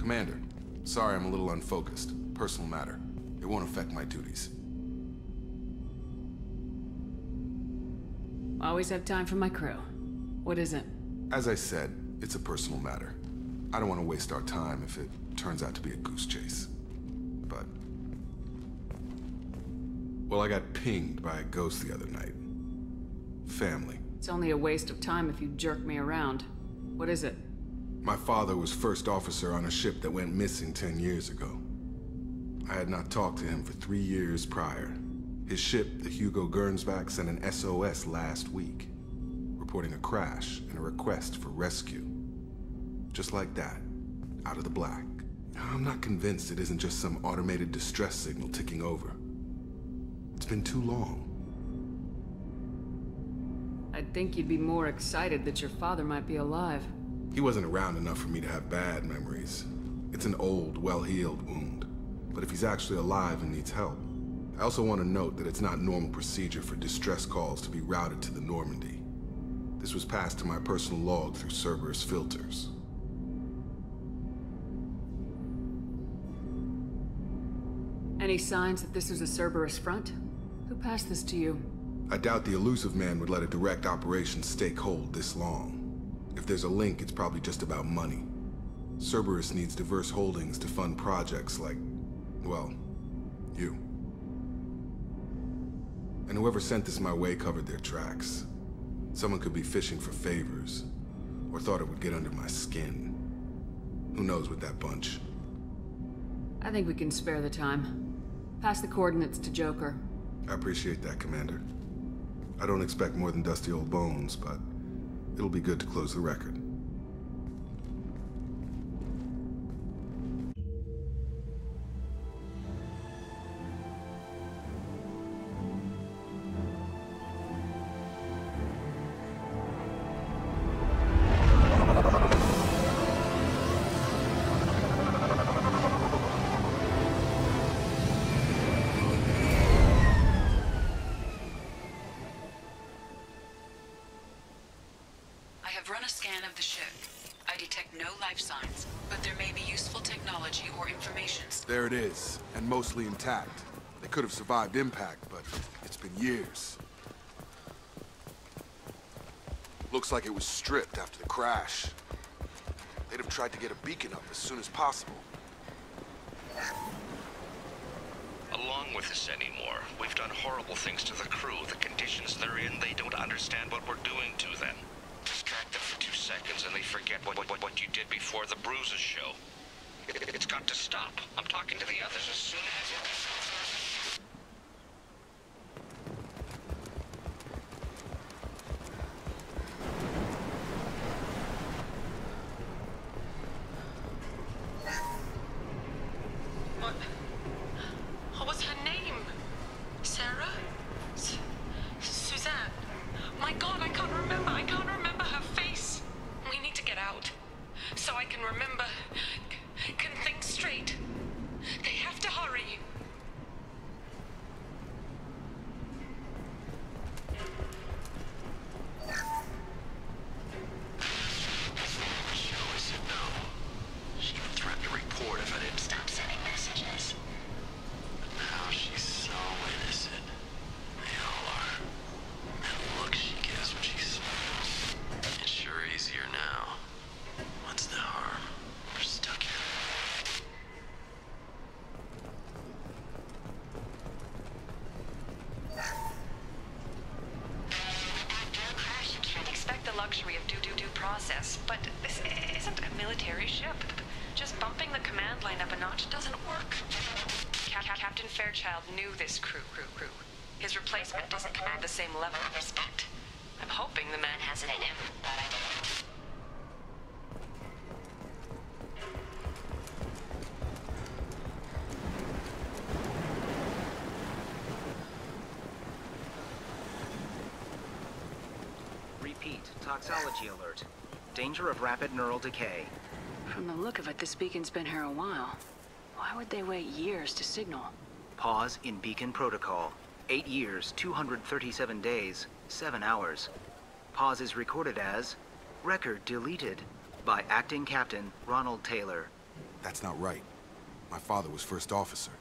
Commander, sorry I'm a little unfocused. Personal matter. It won't affect my duties. Always have time for my crew. What is it? As I said, it's a personal matter. I don't want to waste our time if it turns out to be a goose chase. But... well, I got pinged by a ghost the other night. Family. It's only a waste of time if you jerk me around. What is it? My father was first officer on a ship that went missing 10 years ago. I had not talked to him for 3 years prior. His ship, the Hugo Gernsback, sent an SOS last week, reporting a crash and a request for rescue. Just like that, out of the black. I'm not convinced it isn't just some automated distress signal ticking over. It's been too long. I'd think you'd be more excited that your father might be alive. He wasn't around enough for me to have bad memories. It's an old, well-healed wound. But if he's actually alive and needs help, I also want to note that it's not normal procedure for distress calls to be routed to the Normandy. This was passed to my personal log through Cerberus filters. Any signs that this was a Cerberus front? Who passed this to you? I doubt the elusive man would let a direct operation stake hold this long. If there's a link, it's probably just about money. Cerberus needs diverse holdings to fund projects like, well, you. And whoever sent this my way covered their tracks. Someone could be fishing for favors, or thought it would get under my skin. Who knows with that bunch? I think we can spare the time. Pass the coordinates to Joker. I appreciate that, Commander. I don't expect more than dusty old bones, but it'll be good to close the record. Run a scan of the ship. I detect no life signs, but there may be useful technology or information. There it is, and mostly intact. They could have survived impact, but it's been years. Looks like it was stripped after the crash. They'd have tried to get a beacon up as soon as possible. Along with this anymore. We've done horrible things to the crew. The conditions they're in, they don't understand what we're doing to them. Distract them for 2 seconds and they forget what you did before the bruises show. It's got to stop. I'm talking to the others as soon as... What was her name? Sarah? Suzanne? My God, I can't remember. I can't remember her face. We need to get out. So I can remember. Can think straight. They have to hurry. She always said no. She even threatened to report if I didn't stop sending messages. But now she's so innocent. They all are. And the look she gives when she smiles. It's sure easier now. What's the harm? We're stuck here. After a crash, you can't expect the luxury of due process, but this isn't a military ship. Just bumping the command line up a notch doesn't work. Captain Fairchild knew this crew. His replacement doesn't command the same level of respect. I'm hoping the man has it in him, but I don't. Repeat, toxology alert. Danger of rapid neural decay. From the look of it, this beacon's been here a while. Why would they wait years to signal? Pause in beacon protocol. 8 years, 237 days, 7 hours. Pause is recorded as record deleted by Acting Captain Ronald Taylor. That's not right. My father was first officer.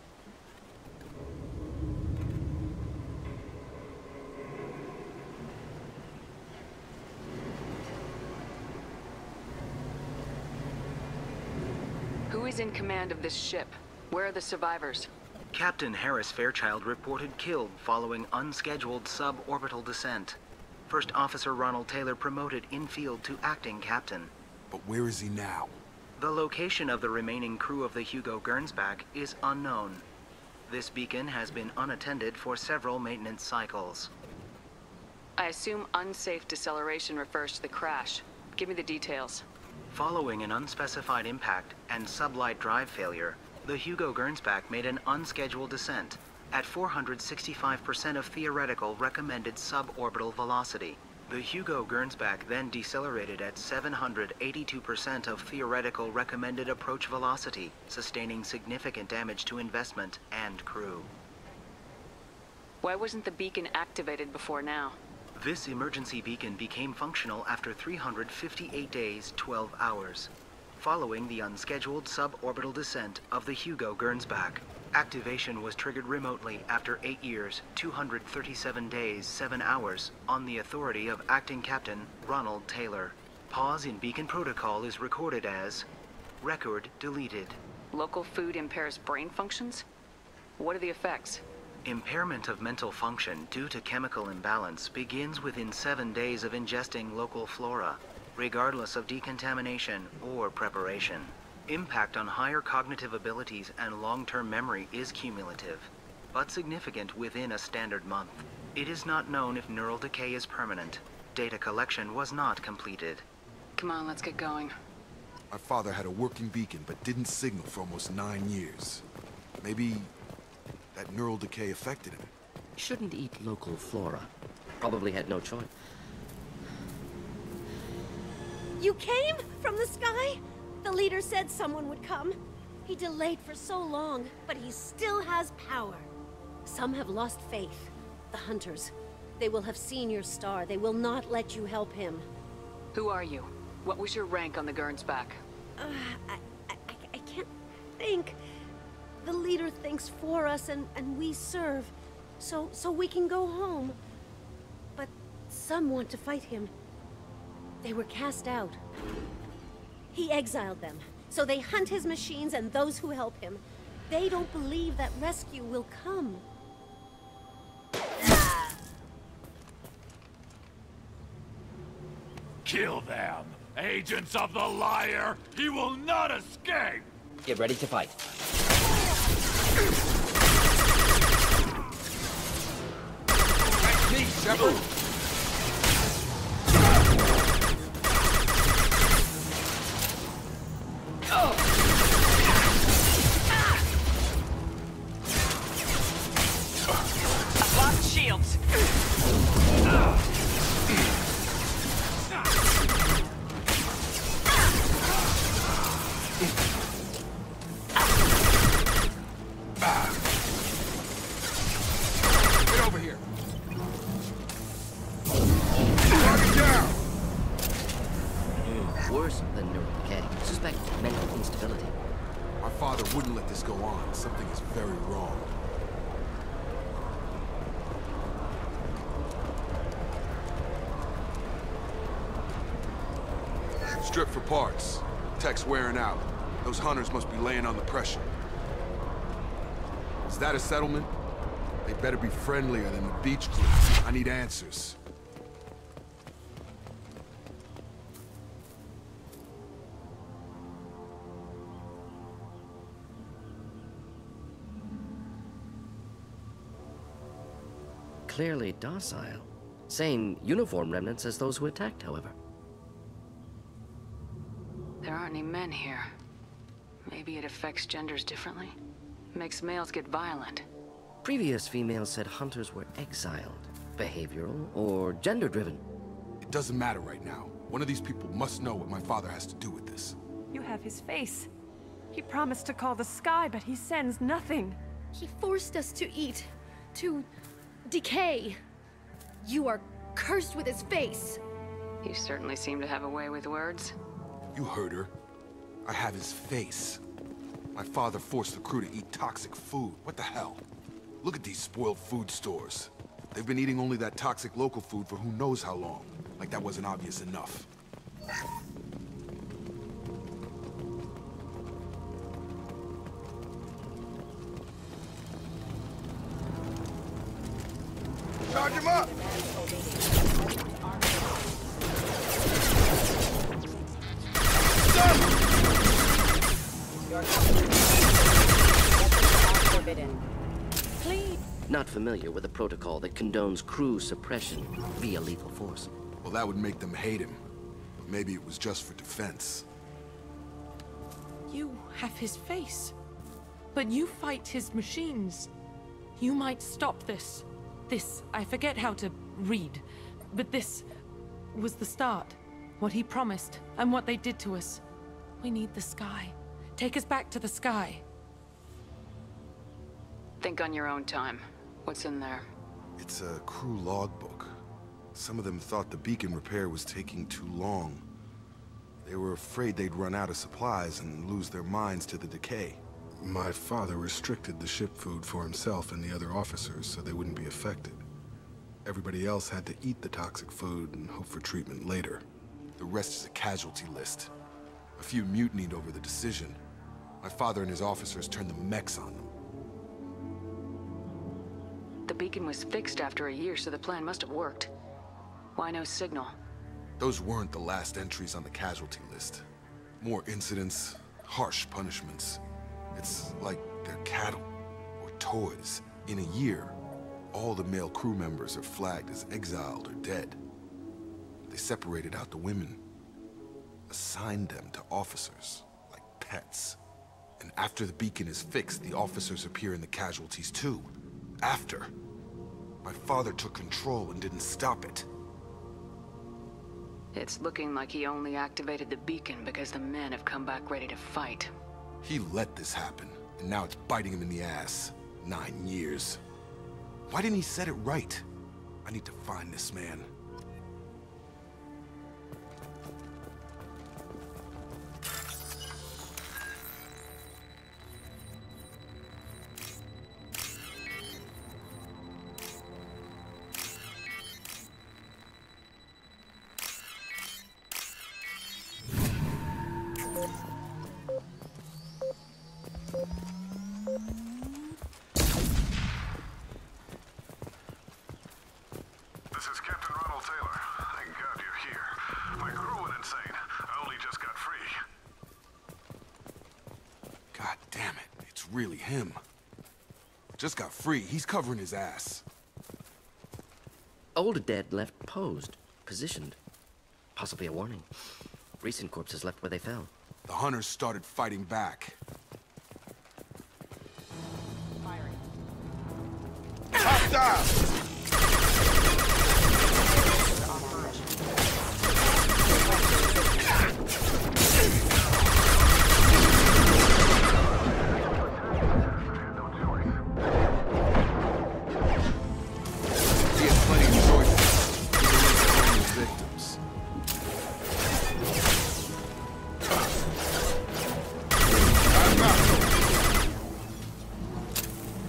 Who is in command of this ship? Where are the survivors? Captain Harris Fairchild reported killed following unscheduled suborbital descent. First Officer Ronald Taylor promoted in-field to acting captain. But where is he now? The location of the remaining crew of the Hugo Gernsback is unknown. This beacon has been unattended for several maintenance cycles. I assume unsafe deceleration refers to the crash. Give me the details. Following an unspecified impact and sublight drive failure, the Hugo Gernsback made an unscheduled descent at 465% of theoretical recommended suborbital velocity. The Hugo Gernsback then decelerated at 782% of theoretical recommended approach velocity, sustaining significant damage to investment and crew. Why wasn't the beacon activated before now? This emergency beacon became functional after 358 days, 12 hours. Following the unscheduled suborbital descent of the Hugo Gernsback, activation was triggered remotely after 8 years, 237 days, 7 hours, on the authority of Acting Captain Ronald Taylor. Pause in beacon protocol is recorded as record deleted. Local food impairs brain functions? What are the effects? Impairment of mental function due to chemical imbalance begins within 7 days of ingesting local flora, regardless of decontamination or preparation. Impact on higher cognitive abilities and long-term memory is cumulative, but significant within a standard month. It is not known if neural decay is permanent. Data collection was not completed. Come on, let's get going. My father had a working beacon, but didn't signal for almost 9 years. Maybe that neural decay affected him. Shouldn't eat local flora. Probably had no choice. You came from the sky? The leader said someone would come. He delayed for so long, but he still has power. Some have lost faith. The hunters. They will have seen your star. They will not let you help him. Who are you? What was your rank on the Gernsback? I can't think. The leader thinks for us and we serve. So we can go home. But some want to fight him. They were cast out. He exiled them, so they hunt his machines and those who help him. They don't believe that rescue will come. Kill them! Agents of the liar! He will not escape! Get ready to fight. That's me, Shepard! I've lost shields. Get over here. Target down. Worse than neural decay. Suspect mental instability. My father wouldn't let this go on. Something is very wrong. Strip for parts. Tech's wearing out. Those hunters must be laying on the pressure. Is that a settlement? They better be friendlier than the beach crew. I need answers. Clearly docile. Same uniform remnants as those who attacked, however. There aren't any men here. Maybe it affects genders differently? Makes males get violent. Previous females said hunters were exiled, behavioral, or gender-driven. It doesn't matter right now. One of these people must know what my father has to do with this. You have his face. He promised to call the sky, but he sends nothing. He forced us to eat, to decay. You are cursed with his face. You certainly seem to have a way with words. You heard her. I have his face. My father forced the crew to eat toxic food. What the hell? Look at these spoiled food stores. They've been eating only that toxic local food for who knows how long. Like that wasn't obvious enough. Charge him up! Forbidden. Please. Not familiar with a protocol that condones crew suppression via lethal force. Well, that would make them hate him. But maybe it was just for defense. You have his face. But you fight his machines. You might stop this. This, I forget how to read. But this was the start. What he promised, and what they did to us. We need the sky. Take us back to the sky. Think on your own time. What's in there? It's a crew logbook. Some of them thought the beacon repair was taking too long. They were afraid they'd run out of supplies and lose their minds to the decay. My father restricted the ship food for himself and the other officers so they wouldn't be affected. Everybody else had to eat the toxic food and hope for treatment later. The rest is a casualty list. A few mutinied over the decision. My father and his officers turned the mechs on them. The beacon was fixed after a year, so the plan must have worked. Why no signal? Those weren't the last entries on the casualty list. More incidents, harsh punishments. It's like they're cattle, or toys. In a year, all the male crew members are flagged as exiled or dead. They separated out the women, assigned them to officers, like pets. And after the beacon is fixed, the officers appear in the casualties too. After. My father took control and didn't stop it. It's looking like he only activated the beacon because the men have come back ready to fight. He let this happen, and now it's biting him in the ass. 9 years. Why didn't he set it right? I need to find this man. This is Captain Ronald Taylor. Thank God you're here. My crew went insane. I only just got free. God damn it, it's really him. Just got free, he's covering his ass. Old dead left posed, positioned. Possibly a warning. Recent corpses left where they fell. The hunters started fighting back. Firing. Hostile!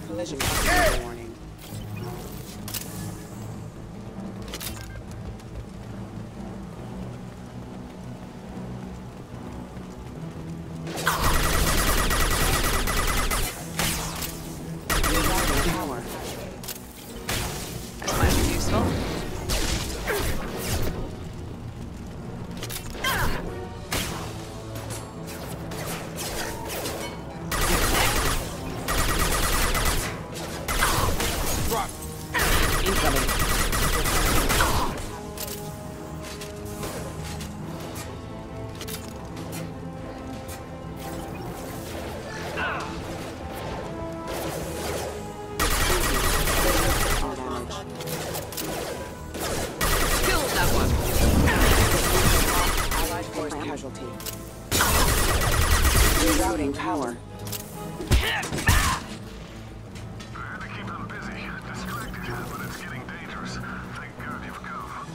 Collision warning. Power. Might be useful. Casualty. Rerouting power. I had to keep them busy, distracted, but it's getting dangerous. Thank God you've come.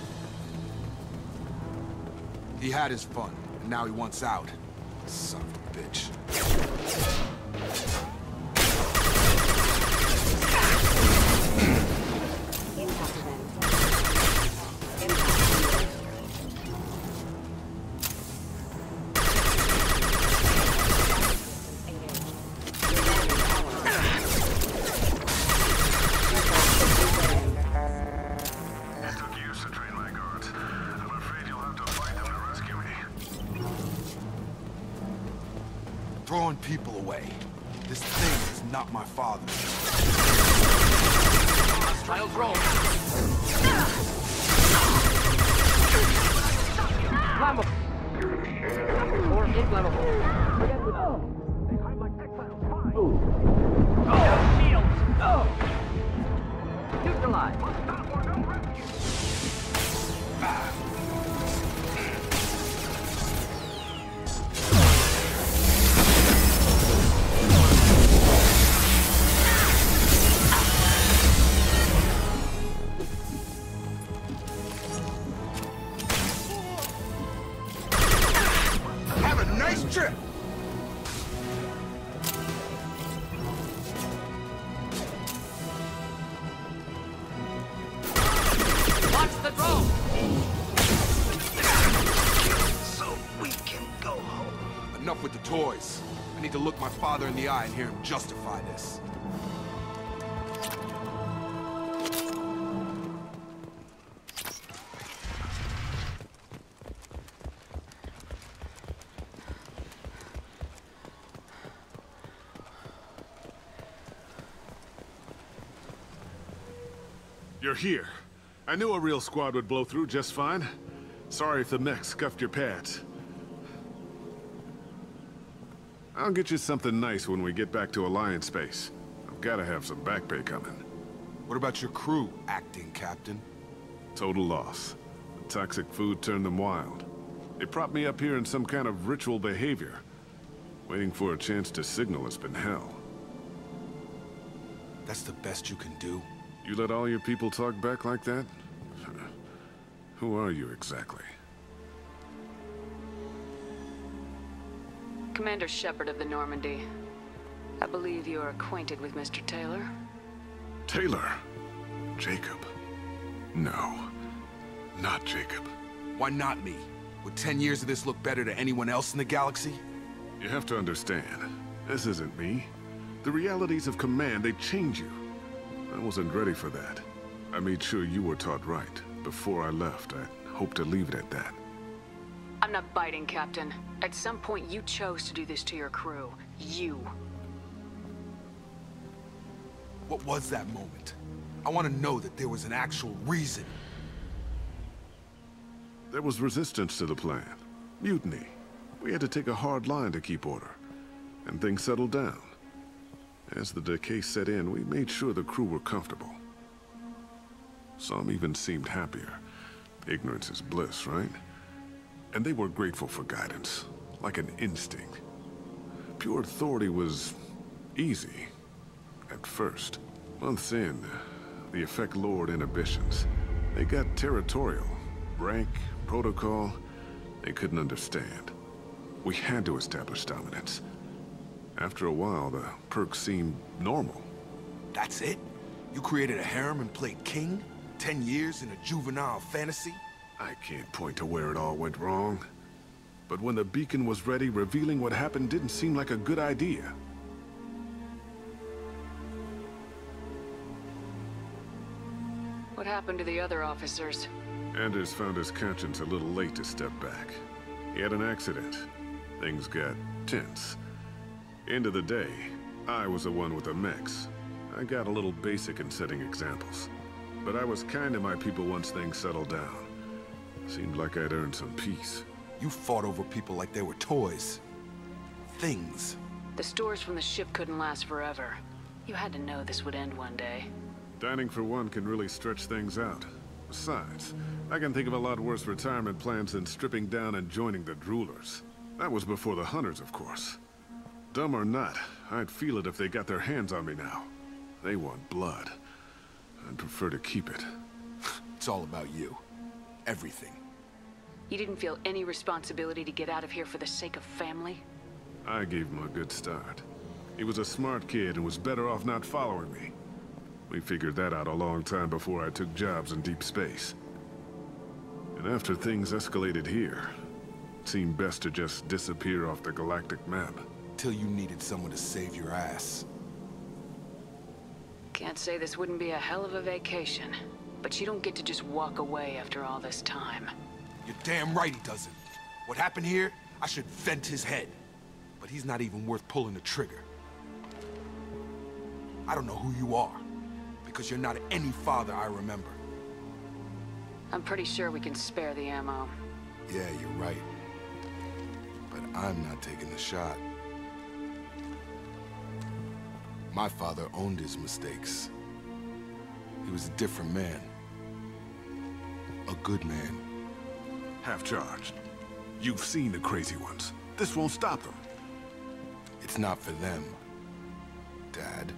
He had his fun, and now he wants out. Son of a bitch. throwing people away. This thing is not my father. Child roll. Flammable. Or inflammable. Forget with They hide like exiles. Fine. Neutralize. Have a nice trip! Watch the drone! So we can go home. Enough with the toys. I need to look my father in the eye and hear him justify this. You're here. I knew a real squad would blow through just fine. Sorry if the mech scuffed your pads. I'll get you something nice when we get back to Alliance base. I've gotta have some back pay coming. What about your crew, acting captain? Total loss. The toxic food turned them wild. They propped me up here in some kind of ritual behavior. Waiting for a chance to signal has been hell. That's the best you can do? You let all your people talk back like that? Who are you exactly? Commander Shepard of the Normandy. I believe you are acquainted with Mr. Taylor. Taylor? Jacob? No. Not Jacob. Why not me? Would 10 years of this look better to anyone else in the galaxy? You have to understand, this isn't me. The realities of command, they change you. I wasn't ready for that. I made sure you were taught right. Before I left, I hoped to leave it at that. I'm not biting, Captain. At some point, you chose to do this to your crew. You. What was that moment? I want to know that there was an actual reason. There was resistance to the plan. Mutiny. We had to take a hard line to keep order. And things settled down. As the decay set in, we made sure the crew were comfortable. Some even seemed happier. Ignorance is bliss, right? And they were grateful for guidance, like an instinct. Pure authority was easy, at first. Months in, the effect lowered inhibitions. They got territorial. Rank, protocol, they couldn't understand. We had to establish dominance. After a while, the perks seemed normal. That's it? You created a harem and played king? 10 years in a juvenile fantasy? I can't point to where it all went wrong. But when the beacon was ready, revealing what happened didn't seem like a good idea. What happened to the other officers? Anders found his conscience a little late to step back. He had an accident. Things got tense. End of the day, I was the one with the mechs. I got a little basic in setting examples. But I was kind to my people once things settled down. Seemed like I'd earned some peace. You fought over people like they were toys. Things. The stores from the ship couldn't last forever. You had to know this would end one day. Dining for one can really stretch things out. Besides, I can think of a lot worse retirement plans than stripping down and joining the droolers. That was before the hunters, of course. Dumb or not, I'd feel it if they got their hands on me now. They want blood. I'd prefer to keep it. It's all about you. Everything. You didn't feel any responsibility to get out of here for the sake of family? I gave him a good start. He was a smart kid and was better off not following me. We figured that out a long time before I took jobs in deep space. And after things escalated here, it seemed best to just disappear off the galactic map. Till you needed someone to save your ass. Can't say this wouldn't be a hell of a vacation, but you don't get to just walk away after all this time. You're damn right he doesn't. What happened here, I should vent his head. but he's not even worth pulling the trigger. I don't know who you are, because you're not any father I remember. I'm pretty sure we can spare the ammo. Yeah, you're right. But I'm not taking the shot. My father owned his mistakes. He was a different man. A good man. Half-charged. You've seen the crazy ones. This won't stop them. It's not for them, Dad.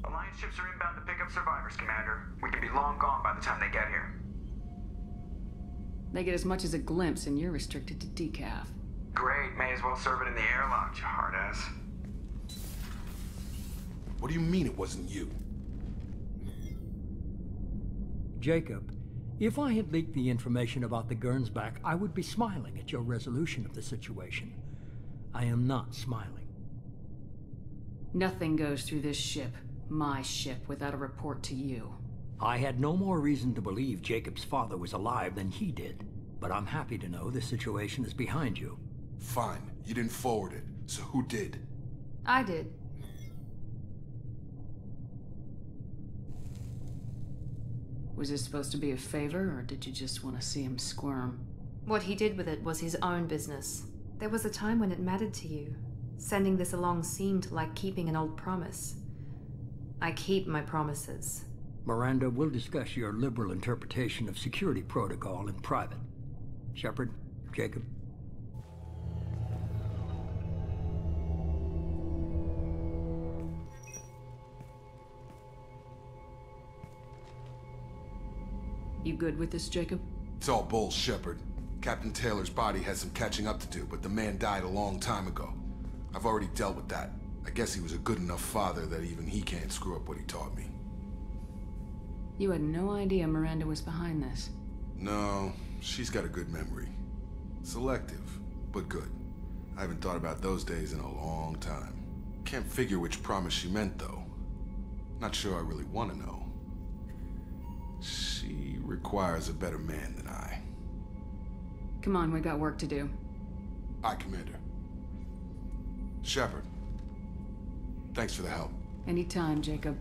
Alliance ships are inbound to pick up survivors, Commander. We could be long gone by the time they get here. They get as much as a glimpse, and you're restricted to decaf. Great, may as well serve it in the airlock, you hard ass. What do you mean it wasn't you? Jacob, if I had leaked the information about the Gernsback, I would be smiling at your resolution of the situation. I am not smiling. Nothing goes through this ship, my ship, without a report to you. I had no more reason to believe Jacob's father was alive than he did, but I'm happy to know the situation is behind you. Fine, you didn't forward it, so who did? I did. Was this supposed to be a favor, or did you just want to see him squirm? What he did with it was his own business. There was a time when it mattered to you. Sending this along seemed like keeping an old promise. I keep my promises. Miranda, we'll discuss your liberal interpretation of security protocol in private. Shepard, Jacob. You good with this, Jacob? It's all bull, Shepard. Captain Taylor's body has some catching up to do, but the man died a long time ago. I've already dealt with that. I guess he was a good enough father that even he can't screw up what he taught me. You had no idea Miranda was behind this. No, she's got a good memory. Selective, but good. I haven't thought about those days in a long time. Can't figure which promise she meant, though. Not sure I really want to know. She requires a better man than I. Come on, we got work to do. Aye, Commander. Shepard. Thanks for the help. Anytime, Jacob.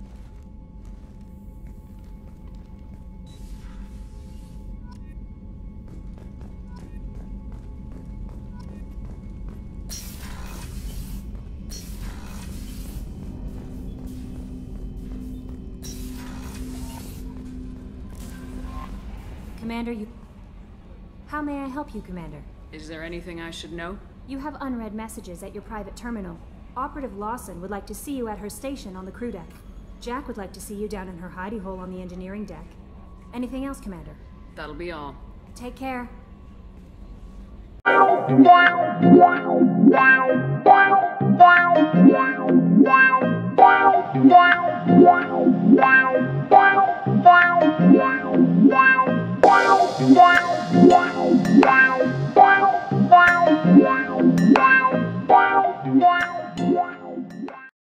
Commander, How may I help you, Commander? Is there anything I should know? You have unread messages at your private terminal. Operative Lawson would like to see you at her station on the crew deck. Jack would like to see you down in her hidey hole on the engineering deck. Anything else, Commander? That'll be all. Take care. Wow.